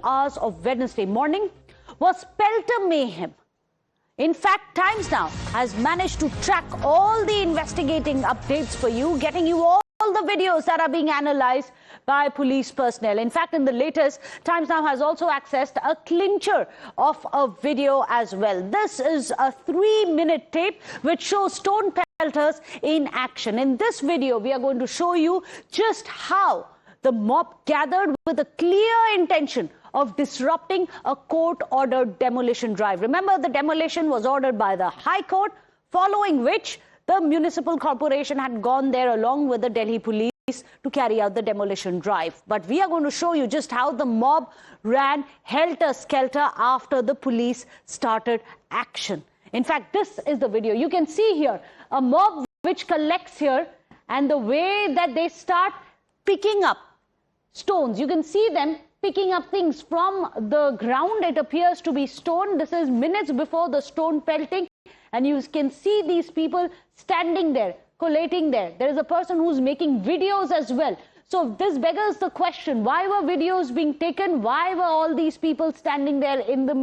hours of Wednesday morning was Pelter mayhem. In fact, Times Now has managed to track all the investigating updates for you, getting you all the videos that are being analyzed by police personnel. In fact, in the latest, Times Now has also accessed a clincher of a video as well. This is a 3-minute tape which shows stone pelters in action. In this video, we are going to show you just how the mob gathered with a clear intention of disrupting a court-ordered demolition drive. Remember, the demolition was ordered by the High Court, following which the municipal corporation had gone there along with the Delhi police to carry out the demolition drive. But we are going to show you just how the mob ran helter-skelter after the police started action. In fact, this is the video. You can see here a mob which collects here, and the way that they start picking up stones. You can see them picking up things from the ground. It appears to be stone. This is minutes before the stone pelting. And you can see these people standing there, collating there. There is a person who's making videos as well. So this beggars the question, why were videos being taken? Why were all these people standing there in the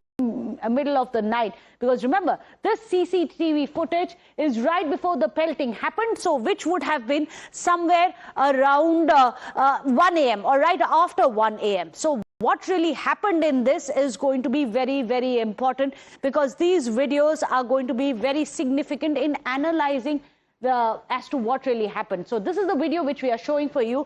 middle of the night? Because remember, this CCTV footage is right before the pelting happened, so which would have been somewhere around 1 a.m. or right after 1 a.m. So what really happened in this is going to be very, very important, because these videos are going to be very significant in analyzing as to what really happened. So this is the video which we are showing for you.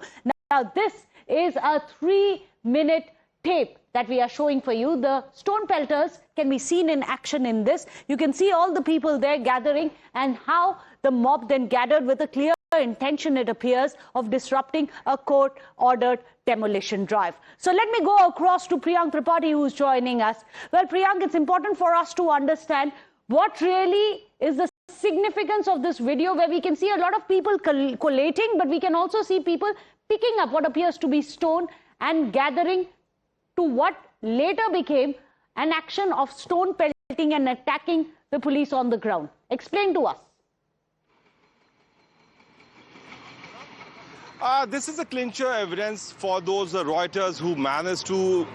Now this is a 3-minute tape that we are showing for you. The stone pelters can be seen in action in this. You can see all the people there gathering, and how the mob then gathered with a clear intention, it appears, of disrupting a court-ordered demolition drive. So let me go across to Priyank Tripathi, who's joining us. Well, Priyank, it's important for us to understand what really is the significance of this video, where we can see a lot of people collating, but we can also see people picking up what appears to be stone and gathering to what later became an action of stone pelting and attacking the police on the ground. Explain to us. This is a clincher evidence for those Reuters who managed to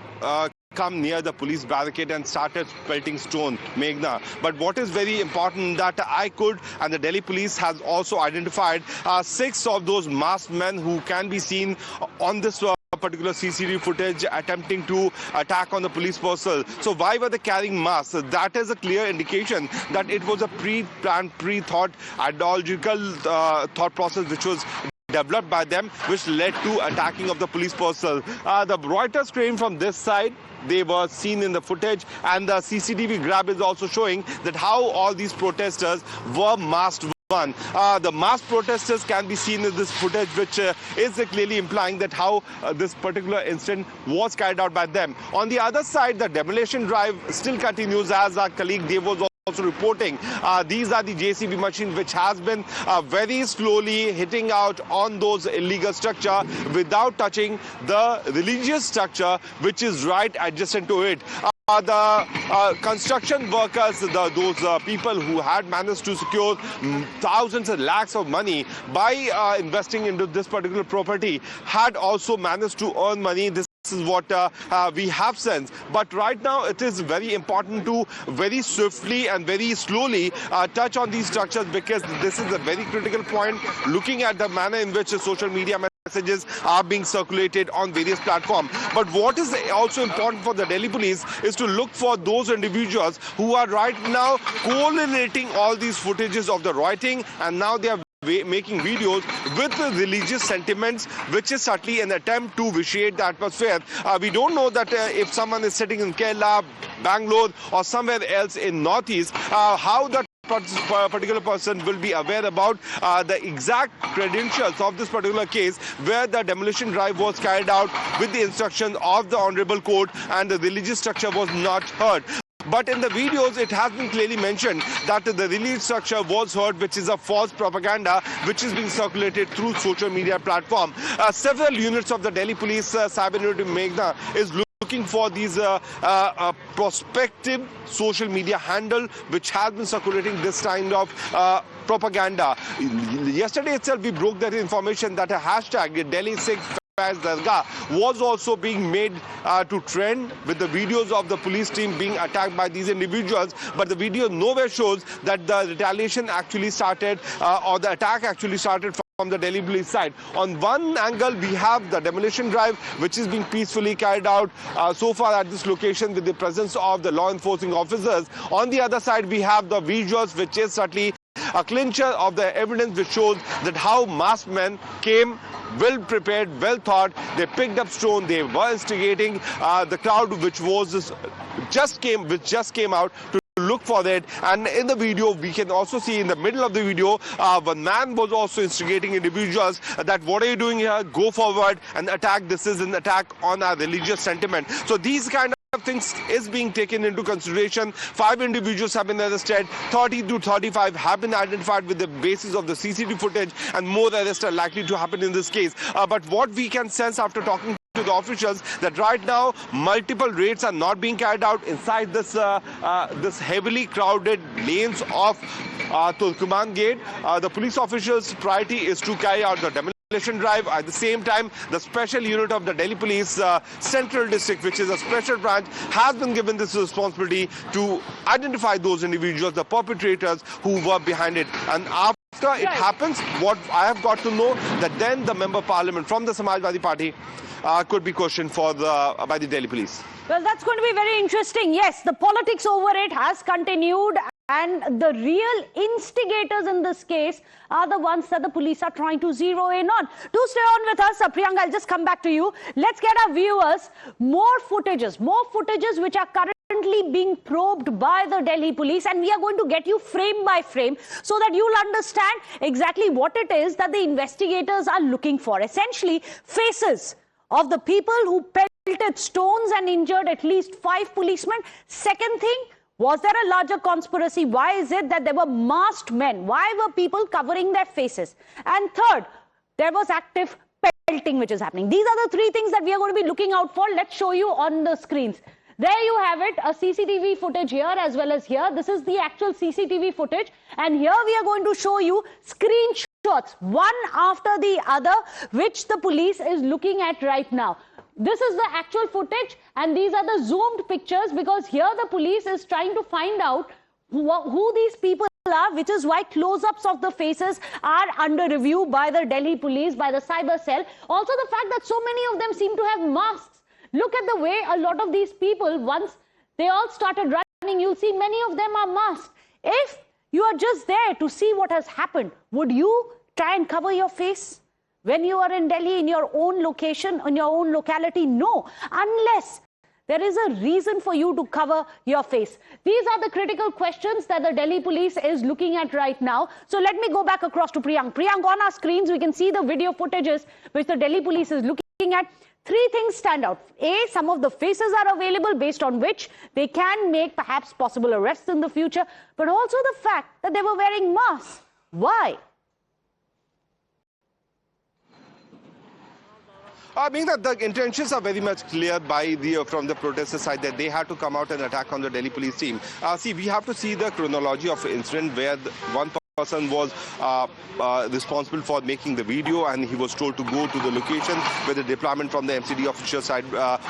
come near the police barricade and started pelting stone, Meghna. But what is very important, that I could, and the Delhi police has also identified 6 of those masked men who can be seen on this particular CCTV footage attempting to attack on the police personnel. So why were they carrying masks? That is a clear indication that it was a pre-planned, pre-thought, ideological thought process which was developed by them, which led to attacking of the police personnel. The Reuters claim from this side, they were seen in the footage, and the CCTV grab is also showing that how all these protesters were masked. The masked protesters can be seen in this footage, which is clearly implying that how this particular incident was carried out by them. On the other side, the demolition drive still continues, as our colleague Dave was also reporting. These are the JCB machines which has been very slowly hitting out on those illegal structure without touching the religious structure which is right adjacent to it. The construction workers, those people who had managed to secure thousands and lakhs of money by investing into this particular property, had also managed to earn money. This is what we have sensed. But right now, it is very important to very swiftly and very slowly touch on these structures, because this is a very critical point, looking at the manner in which social media messages are being circulated on various platforms. But what is also important for the Delhi police is to look for those individuals who are right now correlating all these footages of the rioting, and now they are making videos with the religious sentiments, which is certainly an attempt to vitiate the atmosphere. We don't know that if someone is sitting in Kerala, Bangalore, or somewhere else in Northeast, how that particular person will be aware about the exact credentials of this particular case, where the demolition drive was carried out with the instruction of the Honorable Court and the religious structure was not heard. But in the videos, it has been clearly mentioned that the religious structure was heard, which is a false propaganda which is being circulated through social media platform. Several units of the Delhi police, Cyber Unit Meghna, is looking for these prospective social media handle which has been circulating this kind of propaganda. Yesterday itself, we broke that information that a hashtag Delhi Sikh Dargah was also being made to trend with the videos of the police team being attacked by these individuals. But the video nowhere shows that the retaliation actually started or the attack actually started from the Delhi police side. On one angle, we have the demolition drive, which is being peacefully carried out so far at this location with the presence of the law enforcing officers. On the other side, we have the visuals, which is certainly a clincher of the evidence which shows that how masked men came well prepared, well thought. They picked up stone. They were instigating the crowd, which just came out to look for it. And in the video, we can also see in the middle of the video, one man was also instigating individuals that what are you doing here? Go forward and attack. This is an attack on our religious sentiment. So these kind of things is being taken into consideration. 5 individuals have been arrested, 30 to 35 have been identified with the basis of the CCTV footage, and more arrests are likely to happen in this case. But what we can sense after talking to the officials, that right now multiple raids are not being carried out inside this heavily crowded lanes of Turkuman Gate. The police officials' priority is to carry out the demolition drive. At the same time, the special unit of the Delhi Police Central District, which is a special branch, has been given this responsibility to identify those individuals, the perpetrators who were behind it. And after it happens, what I have got to know, that then the member parliament from the Samajwadi Party could be questioned by the Delhi police. Well, that's going to be very interesting. Yes, the politics over it has continued, and the real instigators in this case are the ones that the police are trying to zero in on. Do stay on with us. Priyanka, I'll just come back to you. Let's get our viewers more footages which are currently being probed by the Delhi police, and we are going to get you frame by frame so that you'll understand exactly what it is that the investigators are looking for. Essentially, faces of the people who pelted stones and injured at least 5 policemen. Second thing, was there a larger conspiracy? Why is it that there were masked men? Why were people covering their faces? And third, there was active pelting which is happening. These are the 3 things that we are going to be looking out for. Let's show you on the screens. There you have it, a CCTV footage here as well as here. This is the actual CCTV footage. And here we are going to show you screenshots, one after the other, which the police is looking at right now. This is the actual footage, and these are the zoomed pictures, because here the police is trying to find out who these people are, which is why close-ups of the faces are under review by the Delhi police, by the cyber cell. Also the fact that so many of them seem to have masks. Look at the way a lot of these people, once they all started running, you'll see many of them are masked. If you are just there to see what has happened, would you try and cover your face when you are in Delhi, in your own location, in your own locality? No, unless there is a reason for you to cover your face. These are the critical questions that the Delhi police is looking at right now. So let me go back across to Priyank. Priyank, on our screens, we can see the video footages which the Delhi police is looking at. 3 things stand out. A, some of the faces are available based on which they can make perhaps possible arrests in the future, but also the fact that they were wearing masks. Why? I mean that the intentions are very much clear by from the protester side, that they had to come out and attack on the Delhi police team. See, we have to see the chronology of the incident where one person was responsible for making the video, and he was told to go to the location where the deployment from the MCD official side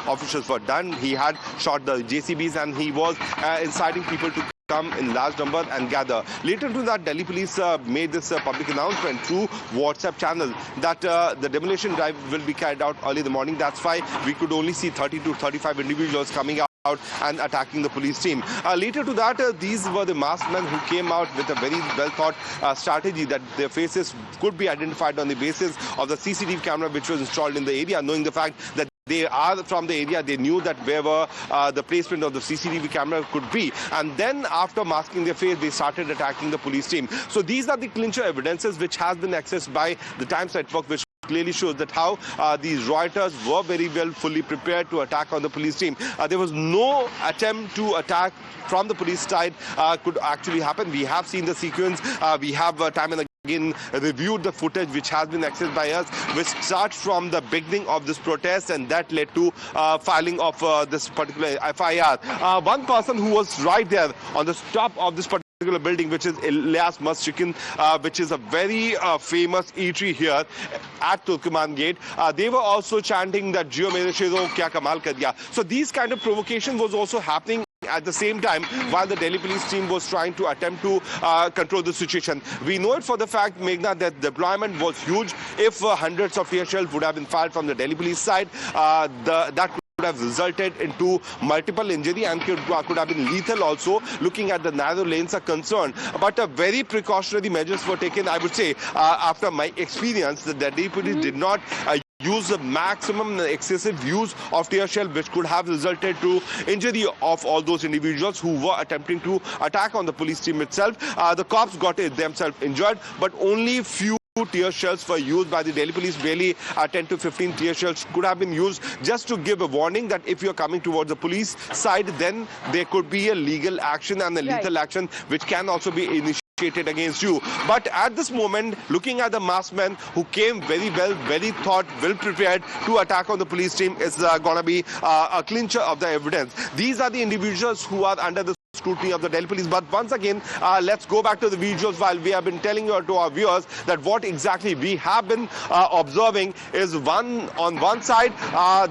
officials were done. He had shot the JCBs, and he was inciting people to come in large number and gather. Later to that, Delhi police made this public announcement through WhatsApp channel that the demolition drive will be carried out early in the morning. That's why we could only see 30 to 35 individuals coming out and attacking the police team. Later to that, these were the masked men who came out with a very well thought strategy that their faces could be identified on the basis of the CCTV camera which was installed in the area, knowing the fact that they are from the area. They knew that where the placement of the CCTV camera could be. And then after masking their face, they started attacking the police team. So these are the clincher evidences which has been accessed by the Times Network, which clearly shows that how these rioters were very well fully prepared to attack on the police team. There was no attempt to attack from the police side could actually happen. We have seen the sequence. We have time and again reviewed the footage which has been accessed by us, which starts from the beginning of this protest, and that led to filing of this particular FIR. One person who was right there on the top of this particular building, which is Ilyas Masjikin, which is a very famous eatery here at Turkoman Gate. They were also chanting that Jio Mere Shero Kya Kamal Kar Diya. So these kind of provocation was also happening at the same time while the Delhi police team was trying to attempt to control the situation. We know it for the fact, Meghna, that deployment was huge. If hundreds of tear shells would have been fired from the Delhi police side, that could have resulted into multiple injury and could have been lethal also, looking at the narrow lanes are concerned. But very precautionary measures were taken, I would say. After my experience, the Delhi police did not use the maximum excessive use of tear shell, which could have resulted to injury of all those individuals who were attempting to attack on the police team itself. The cops got themselves injured, but only few tear shells were used by the Delhi police. Barely 10 to 15 tear shells could have been used, just to give a warning that if you're coming towards the police side, then there could be a legal action and a lethal action which can also be initiated against you. But at this moment, looking at the masked men who came very well, very thought, well prepared to attack on the police team, is going to be a clincher of the evidence. These are the individuals who are under the scrutiny of the Delhi police. But once again, let's go back to the visuals. While we have been telling you to our viewers that what exactly we have been observing is, on one side,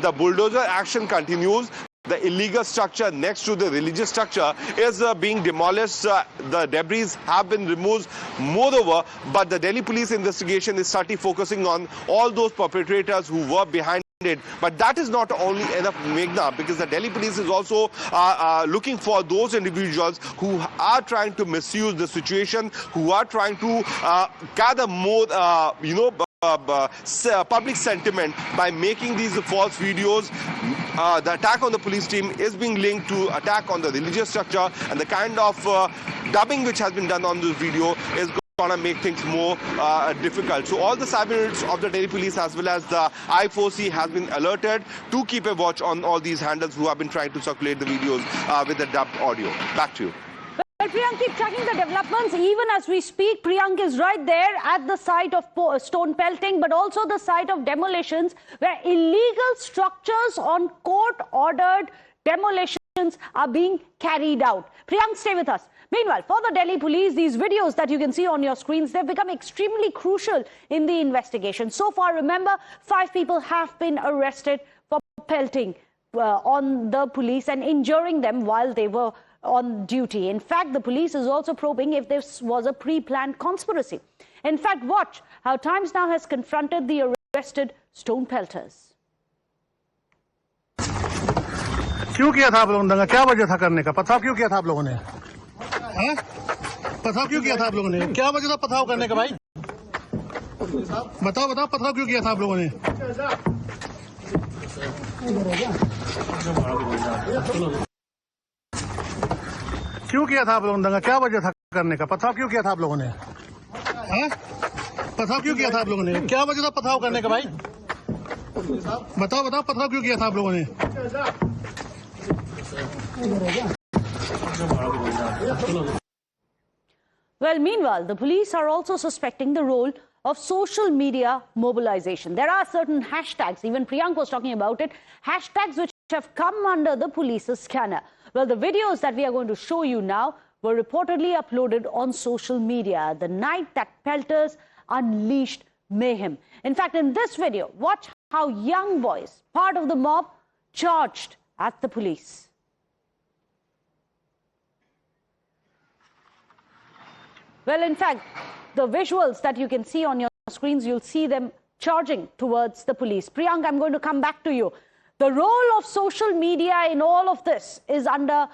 the bulldozer action continues. The illegal structure next to the religious structure is being demolished. The debris have been removed. Moreover, but the Delhi police investigation is starting focusing on all those perpetrators who were behind it. But that is not only enough, Meghna, because the Delhi police is also looking for those individuals who are trying to misuse the situation, who are trying to gather more, public sentiment by making these false videos. The attack on the police team is being linked to attack on the religious structure, and the kind of dubbing which has been done on this video is going to make things more difficult. So all the cyber of the Delhi police as well as the I4C has been alerted to keep a watch on all these handlers who have been trying to circulate the videos with the dubbed audio. Back to you. Well, Priyank, keep tracking the developments. Even as we speak, Priyank is right there at the site of stone pelting, but also the site of demolitions, where illegal structures on court-ordered demolitions are being carried out. Priyank, stay with us. Meanwhile, for the Delhi police, these videos that you can see on your screens, they've become extremely crucial in the investigation. So far, remember, 5 people have been arrested for pelting on the police and injuring them while they were on duty. In fact, the police is also probing if this was a pre-planned conspiracy. In fact, watch how Times Now has confronted the arrested stone pelters. क्यों किया था आप लोगों ने? क्या वजह था करने का? पथराव क्यों किया था आप लोगों ने? हैं? पथराव क्यों किया था आप लोगों ने? क्या वजह था पथराव करने का भाई? बताओ पथराव क्यों किया था आप लोगों ने? क्यों किया था आप लोगों ने? क्या वजह था करने का? पथराव क्यों किया था आप लोगों ने? हैं? पथराव क्यों किया था आप लोगों ने? क्या वजह था पथराव करने का भाई? बताओ पथराव क्यों किया था आप लोगों ने? Well, meanwhile, the police are also suspecting the role of social media mobilization. There are certain hashtags, even Priyank was talking about it, hashtags which have come under the police's scanner. Well, the videos that we are going to show you now were reportedly uploaded on social media the night that Pelters unleashed mayhem. In fact, in this video, watch how young boys, part of the mob, charged at the police. Well, in fact, the visuals that you can see on your screens, you'll see them charging towards the police. Priyank, I'm going to come back to you. The role of social media in all of this is under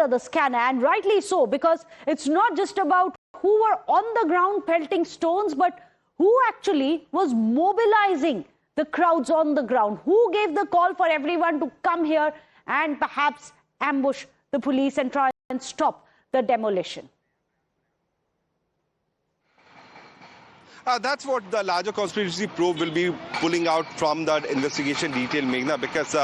the scanner, and rightly so, because it's not just about who were on the ground pelting stones, but who actually was mobilizing the crowds on the ground, who gave the call for everyone to come here and perhaps ambush the police and try and stop the demolition. That's what the larger conspiracy probe will be pulling out from that investigation detail, Meghna, because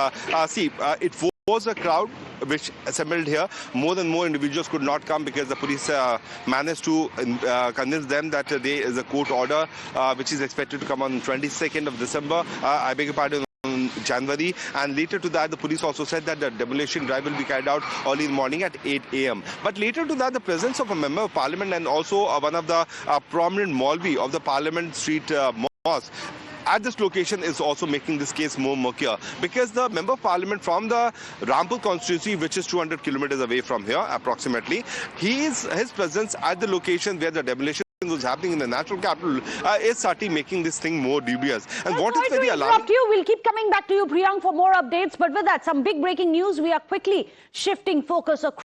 it was a crowd which assembled here. More and more individuals could not come because the police managed to convince them that there is a court order which is expected to come on 22nd of December. I beg your pardon, on January, and later to that, the police also said that the demolition drive will be carried out early in the morning at 8 a.m. But later to that, the presence of a member of parliament and also one of the prominent Maulvi of the Parliament Street Mosque at this location is also making this case more murkier, because the member of parliament from the Rampur constituency, which is 200 kilometers away from here approximately, his presence at the location where the demolition was happening in the national capital is starting making this thing more dubious. And what is very alarming... We'll keep coming back to you, Priyank, for more updates. But with that, some big breaking news. We are quickly shifting focus across